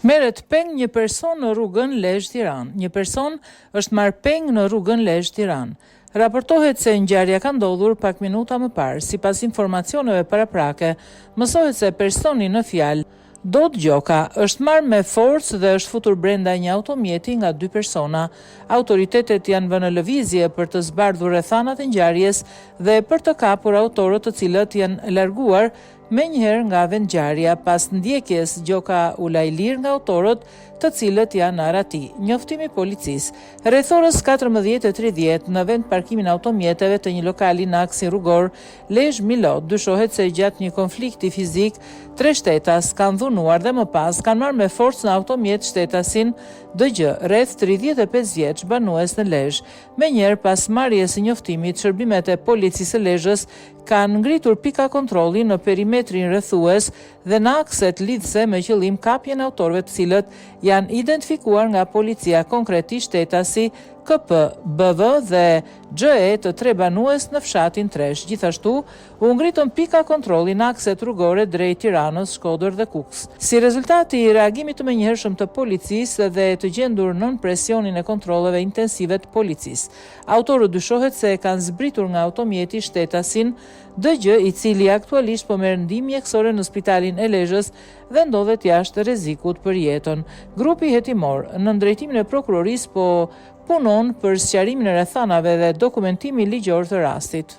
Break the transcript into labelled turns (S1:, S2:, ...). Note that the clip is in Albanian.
S1: Merret peng një person në rrugën Lezhë-Tiranë. Një person është marrë peng në rrugën Lezhë-Tiranë. Raportohet se ngjarja ka ndodhur pak minuta më parë. Sipas informacioneve paraprake, mësohet se personi në fjalë, Dodë Gjoka, është marrë me forcë dhe është futur brenda një automjeti nga 2 persona. Autoritetet janë vënë në lëvizje për të zbardhur rrethanat e ngjarjes dhe për të kapur autorët, të cilët janë larguar menjëherë nga vendngjarja. Pas ndjekjes, Gjoka u la i lirë nga autorët, të cilët janë arati. Njoftimi policisë. Rreth orës 14:30 në vend parkimin automjeteve të një lokali në aksin rrugor Lezhë-Milot, dyshohet se gjatë një konflikti fizik 3 shtetas kanë dhunuar dhe më pas kanë marrë me forcë në automjet shtetasin DG, rreth 35 vjeç, banues në Lezhë. Menjëherë pas marrjes së njoftimit, shërbimet e policisë së Lezhës kanë ngritur pika kontrolli në perimetrin rrethues dhe në akset lidhse me qëllim kapjen e autorëve, të cilët janë identifikuar nga policia, konkretisht shtetasi KP, BV dhe GE, të 3 banues në fshatin Tresh. Gjithashtu, u ngritën pika kontrolli në akset rrugore drejt Tiranës, Shkodër dhe Kukës. Si rezultati i reagimit të menjëhershëm të policisë dhe të gjendur nën presionin e kontrolleve intensive të policisë, autorët dyshohet se kanë zbritur nga automjeti shtetasin DG, i cili aktualisht po merr ndihmë mjekësore në spitalin e Lezhës dhe ndodhet jashtë rrezikut për jetën. Grupi hetimor në drejtimin e prokurorisë po punon për sqarimin e rrethanave dhe dokumentimin ligjor të rastit.